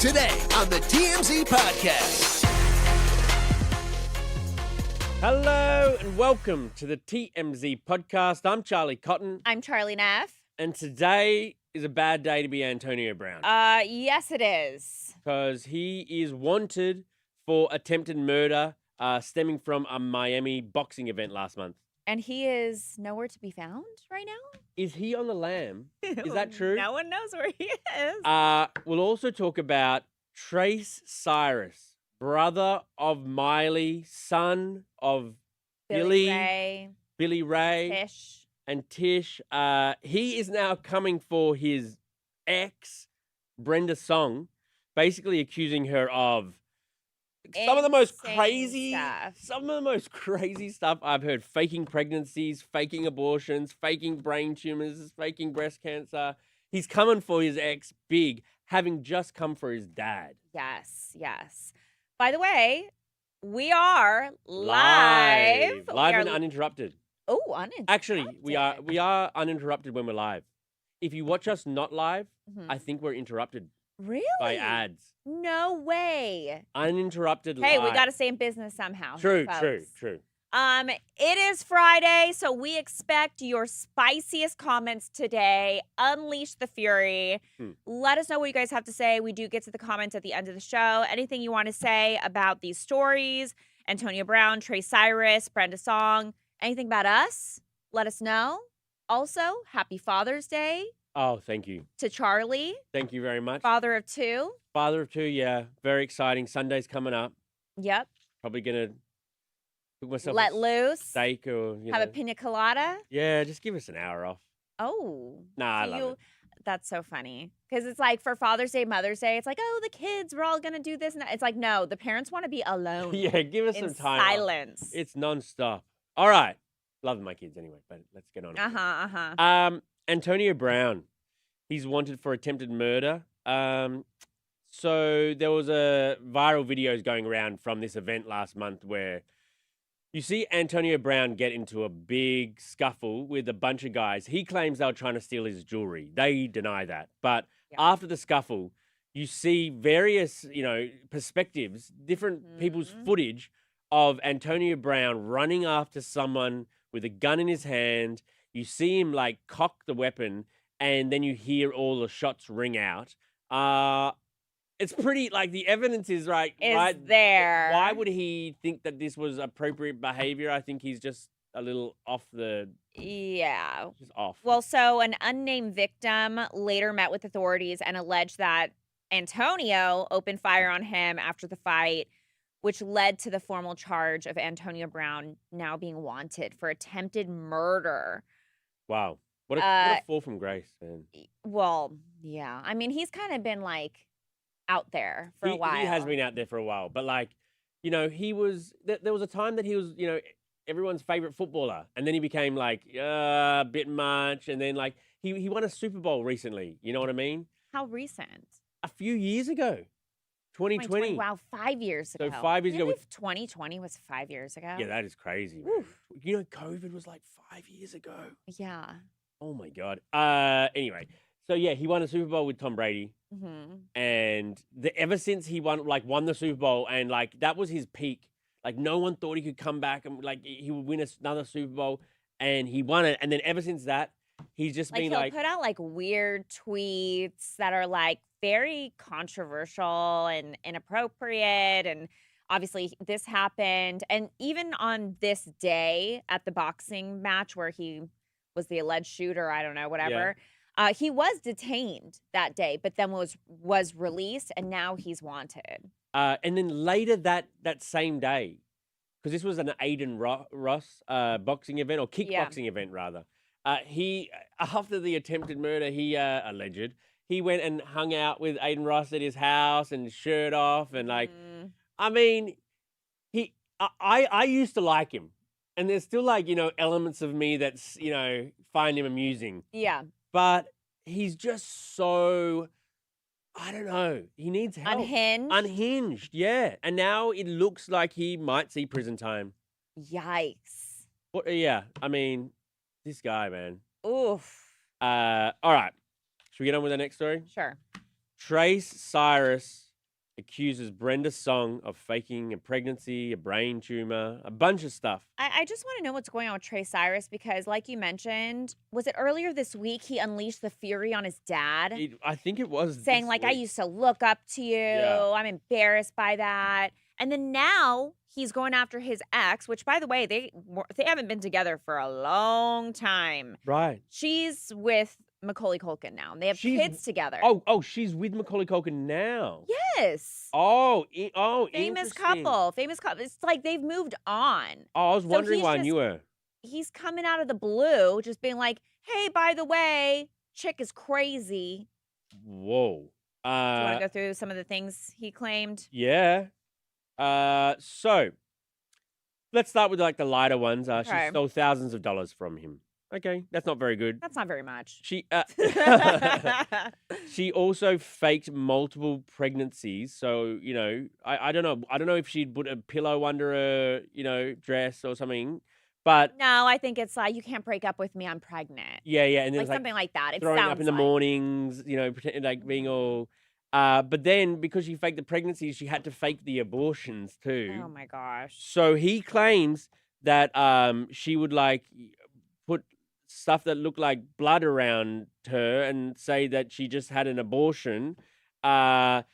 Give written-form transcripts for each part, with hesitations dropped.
today on the TMZ Podcast. Hello and welcome to the TMZ Podcast. I'm Charlie Cotton. I'm Charlie Neff. And today is a bad day to be Antonio Brown. Yes, it is. Because he is wanted for attempted murder stemming from a Miami boxing event last month. And he is nowhere to be found right now? Is he on the lam? Is that true? No one knows where he is. We'll also talk about Trey Cyrus, brother of Miley, son of Billy Ray, Tish. and Tish. He is now coming for his ex, Brenda Song, basically accusing her of some of the most crazy stuff I've heard. Faking pregnancies, faking abortions, faking brain tumors, faking breast cancer. He's coming for his ex big, having just come for his dad. Yes. By the way, we are live. And uninterrupted. Oh, uninterrupted. Actually, we are uninterrupted when we're live. If you watch us not live, Mhm. I think we're interrupted Really? by ads. No way. Uninterrupted Hey, live. we got to stay in business somehow. True. It is Friday, so we expect your spiciest comments today. Unleash the fury. Let us know what you guys have to say. We do get to the comments at the end of the show. Anything you want to say about these stories, Antonio Brown, Trey Cyrus, Brenda Song, anything about us, let us know. Also, happy Father's Day Oh, thank you. to Charlie, Thank you very much. father of two. Father of two, yeah. Very exciting. Sunday's coming up. Yep. Probably going to cook myself Let a loose. steak or, Have a pina colada. Yeah, just give us an hour off. Oh. Nah, I love it. That's so funny. Because it's like for Father's Day, Mother's Day, it's like, oh, the kids, we're all going to do this. And that. It's like, no, the parents want to be alone. Yeah, give us in some time off. silence. It's nonstop. All right. Love my kids anyway, but let's get on it. Antonio Brown. He's wanted for attempted murder. So there was a viral videos going around from this event last month where you see Antonio Brown get into a big scuffle with a bunch of guys. He claims they were trying to steal his jewelry. They deny that. But after the scuffle, you see various, perspectives, different people's footage of Antonio Brown running after someone with a gun in his hand. You see him like cock the weapon, and then you hear all the shots ring out. It's pretty, like, the evidence is right there. Why would he think that this was appropriate behavior? I think he's just a little off Yeah. just off. Well, so an unnamed victim later met with authorities and alleged that Antonio opened fire on him after the fight, which led to the formal charge of Antonio Brown now being wanted for attempted murder. Wow. What a fall from grace, man. Well, yeah. I mean, he's kind of been like out there for a while. He has been out there for a while. But like, he was, there was a time that he was, everyone's favorite footballer. And then he became like, a bit much. And then like, he won a Super Bowl recently. You know what I mean? How recent? A few years ago. 2020. Wow, 5 years ago. So 5 years ago. 2020 was 5 years ago. Yeah, that is crazy, man. COVID was like 5 years ago. Yeah. Oh my God. Anyway, so yeah, he won a Super Bowl with Tom Brady. Mm-hmm. And ever since he won the Super Bowl, and like that was his peak. Like no one thought he could come back and like he would win another Super Bowl, and he won it. And then ever since that, he's just been he'll put out like weird tweets that are like very controversial and inappropriate, and obviously this happened. And even on this day at the boxing match where he was the alleged shooter, I don't know, whatever. He was detained that day, but then was released, and now he's wanted. And then later that same day, because this was an Aiden Ross boxing event, or kickboxing event rather. He, after the attempted murder, he alleged, he went and hung out with Aiden Ross at his house and shirt off, and like, I mean, I used to like him, and there's still like elements of me that's find him amusing. Yeah. But he's just so, I don't know. He needs help. Unhinged, yeah. And now it looks like he might see prison time. Yikes. Yeah, I mean, this guy, man. Oof. All right. Should we get on with the next story? Sure. Trey Cyrus accuses Brenda Song of faking a pregnancy, a brain tumor, a bunch of stuff. I just want to know what's going on with Trey Cyrus because, like you mentioned, was it earlier this week he unleashed the fury on his dad? I think it was saying, this like, I week. used to look up to you. Yeah. I'm embarrassed by that. And then now he's going after his ex, which, by the way, they haven't been together for a long time. Right. She's with Macaulay Culkin now. They have kids together. Oh, she's with Macaulay Culkin now. Yes. Oh, Famous interesting. couple. It's like they've moved on. Oh, I was wondering why I he's knew her. He's coming out of the blue, just being like, hey, by the way, chick is crazy. Whoa. Do you want to go through some of the things he claimed? Yeah. So let's start with like the lighter ones. She stole thousands of dollars from him. Okay, that's not very good. That's not very much. She also faked multiple pregnancies. So, I don't know. I don't know if she'd put a pillow under her, dress or something. But no, I think it's like, you can't break up with me, I'm pregnant. yeah, and then like something like that. It throwing sounds up in the mornings, pretending like being all. But then because she faked the pregnancies, she had to fake the abortions too. Oh my gosh. So he claims that she would like put stuff that looked like blood around her and say that she just had an abortion. And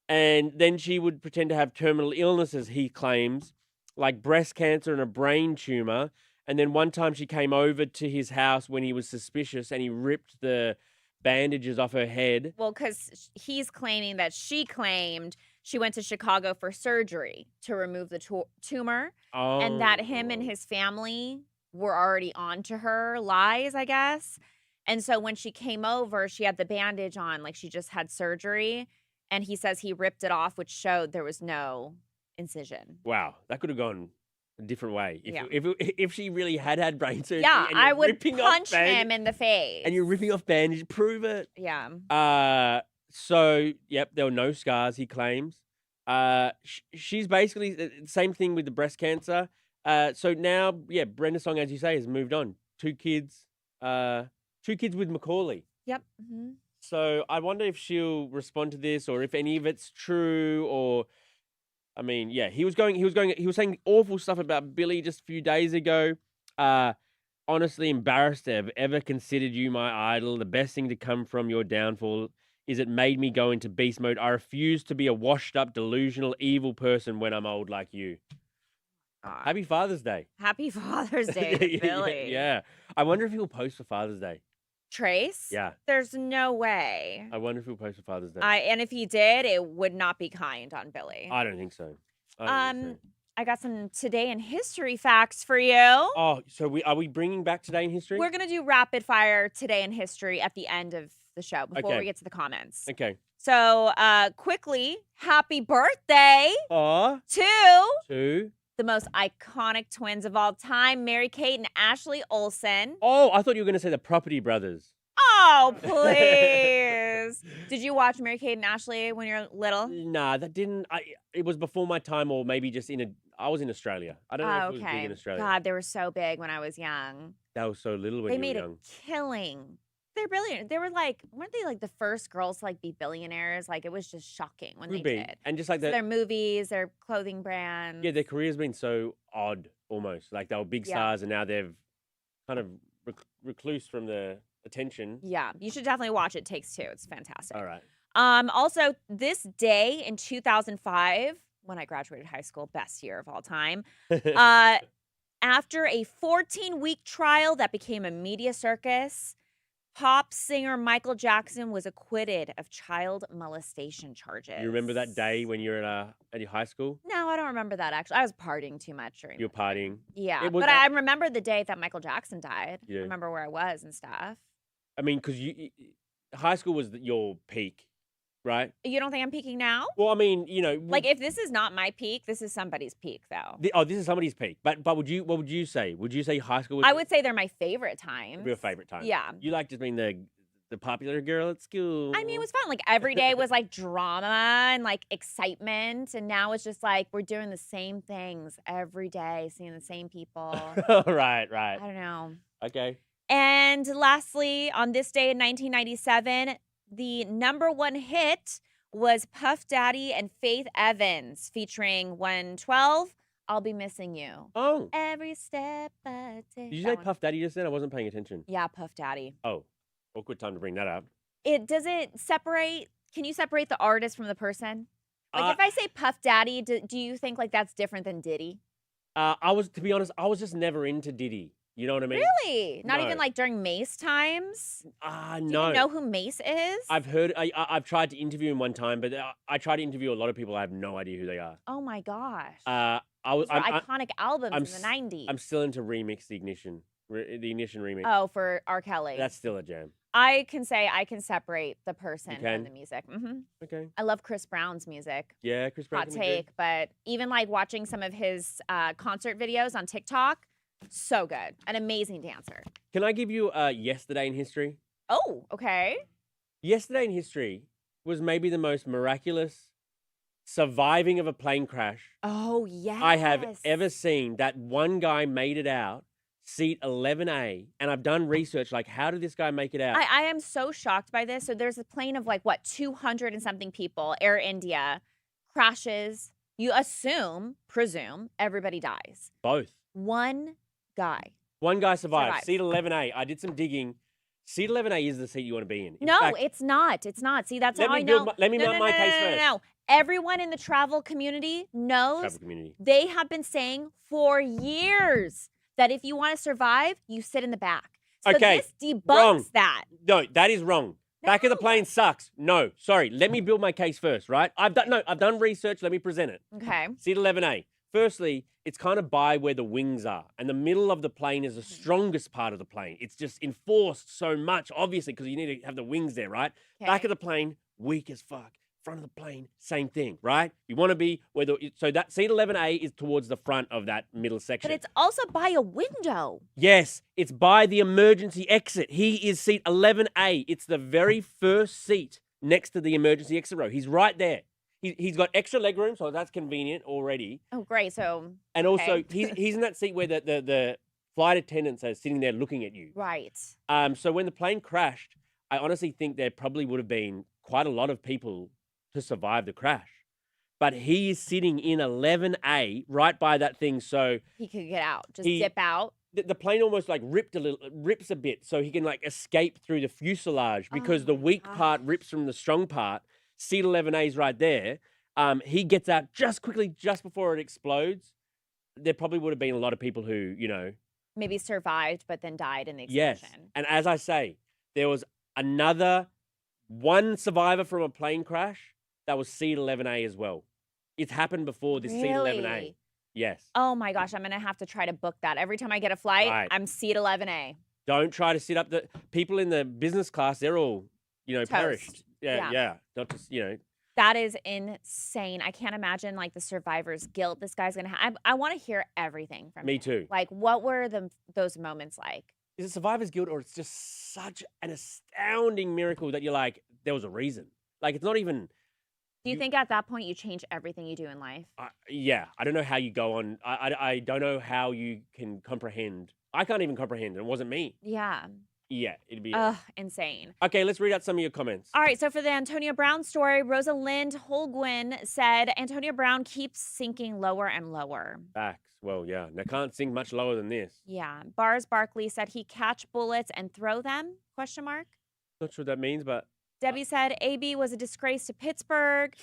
then she would pretend to have terminal illnesses, he claims, like breast cancer and a brain tumor. And then one time she came over to his house when he was suspicious and he ripped the bandages off her head. Well, because he's claiming that she claimed she went to Chicago for surgery to remove the tumor. Oh. And that him and his family were already on to her lies, I guess. And so when she came over, she had the bandage on, like she just had surgery. And he says he ripped it off, which showed there was no incision. Wow, that could have gone a different way. Yeah. If she really had brain surgery. Yeah, and I would punch him in the face. And you're ripping off bandage, prove it. Yeah. So, yep, there were no scars, he claims. She's basically the same thing with the breast cancer. So now, yeah, Brenda Song, as you say, has moved on. 2 kids. 2 kids with Macaulay. Yep. Mm-hmm. So I wonder if she'll respond to this or if any of it's true or... I mean, yeah, he was saying awful stuff about Billy just a few days ago. Honestly embarrassed to have ever considered you my idol. The best thing to come from your downfall is it made me go into beast mode. I refuse to be a washed up, delusional, evil person when I'm old like you. Happy Father's Day. Happy Father's Day to Billy. Yeah. I wonder if he'll post for Father's Day. Trace? Yeah. There's no way. I wonder if he'll post for Father's Day. And if he did, it would not be kind on Billy. I don't think so. I got some today in history facts for you. Oh, so are we bringing back today in history? We're going to do rapid fire today in history at the end of the show before we get to the comments. Okay. So, quickly, happy birthday to the most iconic twins of all time, Mary-Kate and Ashley Olsen. Oh, I thought you were going to say the Property Brothers. Oh, please. Did you watch Mary-Kate and Ashley when you were little? Nah, that didn't. It was before my time or maybe just I was in Australia. I don't know if it was big in Australia. God, they were so big when I was young. That was so little when you were young. They made a killing. They're brilliant. They were like, weren't they like the first girls to like be billionaires? Like it was just shocking when they did. And just like their movies, their clothing brands. Yeah, their career's been so odd almost. Like they were big stars and now they've kind of recluse from the attention. Yeah, you should definitely watch it. Takes Two. It's fantastic. All right. Also, this day in 2005, when I graduated high school, best year of all time, after a 14-week trial that became a media circus, pop singer Michael Jackson was acquitted of child molestation charges. You remember that day when you were at your high school? No, I don't remember that, actually. I was partying too much during You were partying? Yeah, but I remember the day that Michael Jackson died. Yeah. I remember where I was and stuff. I mean, because high school was your peak, right? You don't think I'm peaking now? Well, I mean, like if this is not my peak, this is somebody's peak, though. This is somebody's peak. But what would you say? Would you say high school was... I would say they're my favorite times. Your favorite time? Yeah. You like just being the popular girl at school? I mean, it was fun. Like every day was like drama and like excitement. And now it's just like we're doing the same things every day, seeing the same people. Right. I don't know. Okay. And lastly, on this day in 1997, the #1 hit was Puff Daddy and Faith Evans featuring 112. I'll be missing you. Oh, Every step I take. did you That say one. Puff Daddy just then? I wasn't paying attention. Yeah, Puff Daddy. Oh, awkward time to bring that up. It doesn't separate. Can you separate the artist from the person? Like if Uh, I say Puff Daddy, do you think like that's different than Diddy? to be honest, I was just never into Diddy. You know what I mean? Really? Not even No. like during Mace times? Do you No. even know who Mace is? I've heard. I've tried to interview him one time, but I tried to interview a lot of people. I have no idea who they are. Oh my gosh. I was. Those were I'm iconic albums I'm in the s- 90s. I'm still into remix the Ignition. The Ignition remix. Oh, for R. Kelly. That's still a jam. I can say I can separate the person can? from the music. Okay. I love Chris Brown's music. Yeah, Chris Brown. Hot can be good. take, but even like watching some of his concert videos on TikTok, so good. An amazing dancer. Can I give you yesterday in history? Oh, okay. Yesterday in history was maybe the most miraculous surviving of a plane crash Oh, yes. I have ever seen. That one guy made it out, seat 11A, and I've done research like, how did this guy make it out? I am so shocked by this. So there's a plane of like, what, 200 and something people, Air India, crashes. You presume, everybody dies. Both. One guy. One guy survived. Survived. Seat 11A. I did some digging. Seat 11A is the seat you want to be in. In No, fact, it's not. It's not. See, that's let how me I build know. my- let me no, build my case first. No. Everyone in the travel community knows travel community. they have been saying for years that if you want to survive, you sit in the back. So Okay, this debunks wrong. that. No, that is wrong. Back of the No. plane sucks. No, sorry. Let me build my case first, right? I've done research. Let me present it. Okay. Seat 11A. Firstly, it's kind of by where the wings are, and the middle of the plane is the strongest part of the plane. It's just enforced so much, obviously, because you need to have the wings there, right? Back of the plane, weak as fuck. Front of the plane, same thing, right? You want to be so that seat 11A is towards the front of that middle section. But it's also by a window. Yes, it's by the emergency exit. He is seat 11A. It's the very first seat next to the emergency exit row. He's right there. He's got extra leg room, so that's convenient already. Oh, great. So, And also, okay. he's in that seat where the flight attendants are sitting there looking at you. right. So when the plane crashed, I honestly think there probably would have been quite a lot of people to survive the crash. But he is sitting in 11A, right by that thing, so He could get out, just He- dip out. the plane almost like rips a bit, so he can like escape through the fuselage because Oh the my weak gosh. part rips from the strong part. Seat 11A is right there. He gets out just quickly, just before it explodes. There probably would have been a lot of people who, Maybe survived, but then died in the yes. explosion. And as I say, there was one survivor from a plane crash that was seat 11A as well. It's happened before this seat 11A. Really? Yes. Oh my gosh, I'm gonna have to try to book that. Every time I get a flight, Right. I'm seat 11A. Don't try to sit up. The people in the business class, they're all, perished. Toast. Yeah. Yeah. Not just, That is insane. I can't imagine like the survivor's guilt this guy's gonna have. I want to hear everything from Me him. too. Like, what were those moments like? Is it survivor's guilt or it's just such an astounding miracle that you're like, there was a reason? Like, it's not even. Do you think at that point you change everything you do in life? Yeah, I don't know how you go on. I don't know how you can comprehend. I can't even comprehend. It wasn't me. Yeah. Yeah, it'd be. Ugh, insane. Okay, let's read out some of your comments. All right, so for the Antonio Brown story, Rosalind Holguin said Antonio Brown keeps sinking lower and lower. Facts. Well, yeah, they can't sink much lower than this. Yeah. Bars Barkley said he catch bullets and throw them? Question mark. Not sure what that means, but. Debbie said AB was a disgrace to Pittsburgh.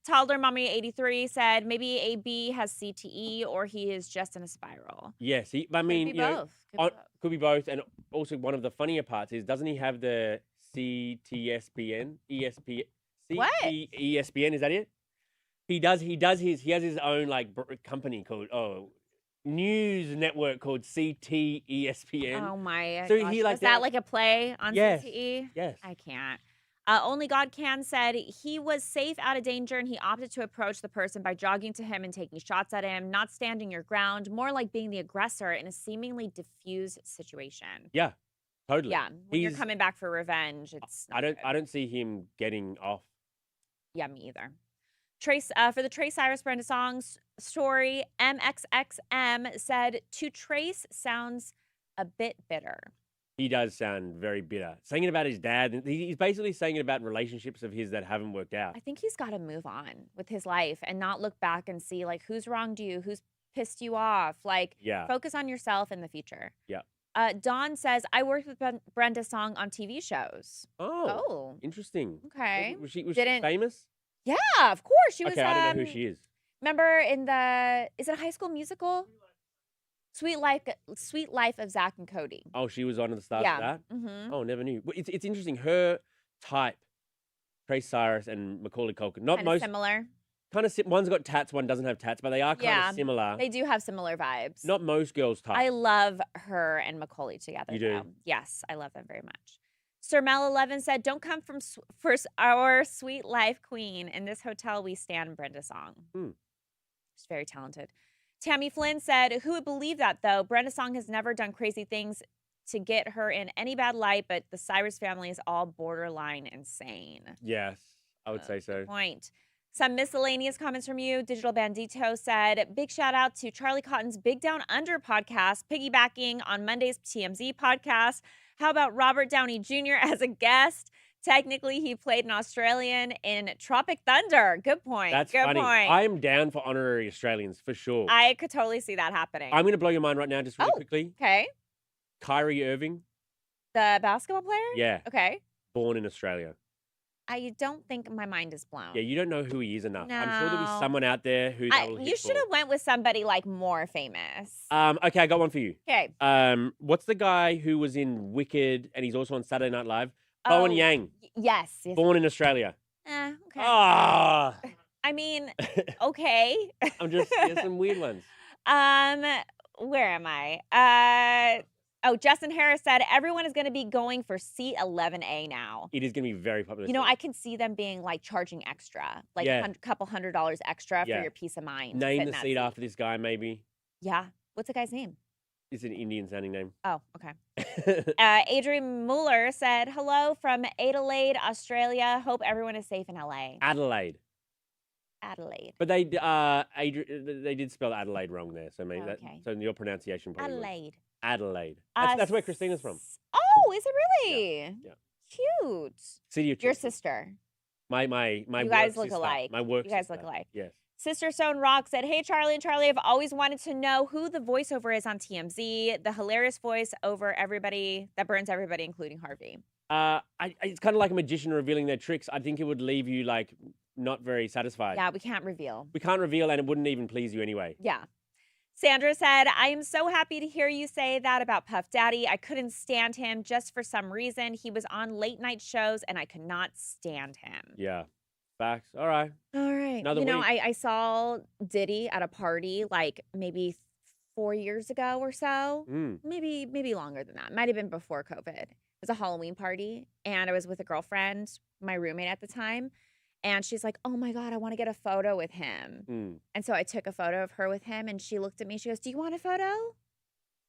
Toddler Mommy 83 said maybe AB has CTE or he is just in a spiral. Yes, I mean, Could be both. could be both. And also, one of the funnier parts is, doesn't he have the CTSPN, ESP, What? ESPN? Is that it? He has his own like company called news network called CTESPN. Oh my So gosh. he like Was that like a play on Yes. CTE? Yes. I can't. Only God Can said he was safe out of danger and he opted to approach the person by jogging to him and taking shots at him, not standing your ground, more like being the aggressor in a seemingly diffused situation. Yeah, totally. Yeah, when you're He's- coming back for revenge, it's not good. I don't see him getting off. Yeah, me either. For the Trey Cyrus Brenda Songs story, MXXM said, to Trace sounds a bit bitter. He does sound very bitter. Saying it about his dad. He's basically saying it about relationships of his that haven't worked out. I think he's got to move on with his life and not look back and see like who's wronged you, who's pissed you off. Like, Yeah. focus on yourself in the future. Yeah. Dawn says, I worked with Brenda Song on TV shows. Oh, interesting. Okay. Was she Didn't- famous? Yeah, of course. She was. Okay, I don't know who she is. Remember in is it a High School Musical? Sweet Life of Zach and Cody. Oh, she was on at the start Yeah. of that? Mm-hmm. Oh, never knew. Well, it's interesting. Her type, Trey Cyrus and Macaulay Culkin. Not Kind of most. similar. Kind of. One's got tats, one doesn't have tats, but they are kind Yeah, of similar. They do have similar vibes. Not most girls' type. I love her and Macaulay together. You do? Though. Yes, I love them very much. Sir Mel 11 said, "Don't come from for our sweet life queen. In this hotel, we stand Brenda Song." She's very talented. Tammy Flynn said, "Who would believe that though? Brenda Song has never done crazy things to get her in any bad light, but the Cyrus family is all borderline insane." Yes, I would say so. Good point. Some miscellaneous comments from you. Digital Bandito said, "Big shout out to Charlie Cotton's Big Down Under podcast, piggybacking on Monday's TMZ podcast. How about Robert Downey Jr. as a guest? Technically, he played an Australian in Tropic Thunder." Good point. That's Good funny. point. I am down for honorary Australians for sure. I could totally see that happening. I'm going to blow your mind right now, just really Oh. quickly. Okay. Kyrie Irving, The basketball player? yeah, Okay. born in Australia. I don't think my mind is blown. Yeah, you don't know who he is enough. I'm sure there'll be No. someone out there who that will hit You should have for. went with somebody like more famous. Okay, I got one for you. Okay. What's the guy who was in Wicked and he's also on Saturday Night Live? Bowen Oh, Yang, Yes. born in Australia. Okay. Ah, I mean, okay. there's some weird ones. Where am I? Justin Harris said everyone is going to be going for seat 11A now. It is going to be very popular. You know, I can see them being like charging extra, like Yeah. couple $100 extra Yeah. for your peace of mind. to Name sit the in that seat after this guy, maybe. Yeah. What's the guy's name? It's an Indian sounding name. Oh, okay. Adrian Mueller said, "Hello from Adelaide, Australia. Hope everyone is safe in LA." Adelaide. Adelaide. But they did spell Adelaide wrong there, so maybe Okay. so your pronunciation probably was Adelaide. Adelaide. That's where Christina's from. Oh, is it really? Yeah. Cute. City of Your Children. sister. My You work guys look sister. alike. My work You guys sister. look alike. Yes. Sister Stone Rock said, "Hey, Charlie and Charlie, I've always wanted to know who the voiceover is on TMZ. The hilarious voice over everybody that burns everybody, including Harvey." It's kind of like a magician revealing their tricks. I think it would leave you like not very satisfied. Yeah, we can't reveal. We can't reveal, and it wouldn't even please you anyway. Yeah. Sandra said, "I am so happy to hear you say that about Puff Daddy. I couldn't stand him just for some reason. He was on late night shows and I could not stand him." Yeah. Facts. All right. All right. Another week. I saw Diddy at a party like maybe 4 years ago or so. Maybe longer than that. Might have been before COVID. It was a Halloween party and I was with a girlfriend, my roommate at the time. And she's like, "Oh my God, I want to get a photo with him." And so I took a photo of her with him and she looked at me. She goes, "Do you want a photo?"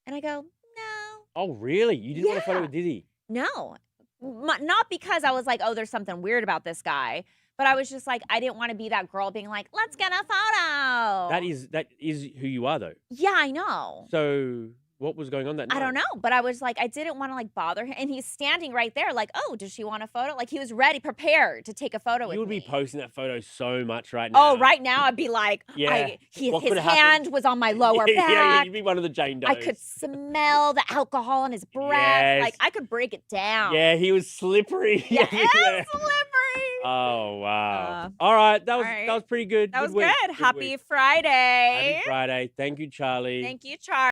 And I go, "No." Oh, really? You didn't want a photo Yeah. with Diddy? No. Not because I was like, "Oh, there's something weird about this guy." But I was just like, I didn't want to be that girl being like, "Let's get a photo." That is who you are, though. Yeah, I know. So what was going on that night? I don't know, but I was like, I didn't want to like bother him. And he's standing right there like, "Oh, does she want a photo?" Like he was ready, prepared to take a photo with me. You would be posting that photo so much right now. Oh, right now I'd be like, Yeah. What his could hand happen? was on my lower back. Yeah, you'd be one of the Jane Does. I could smell the alcohol in his breath. Yes. Like I could break it down. Yeah, he was slippery. Yeah, everywhere. slippery. Oh, wow. All right. That was pretty good. That was week. good. Happy week. Friday. Happy Friday. Thank you, Charlie. Thank you, Charlie.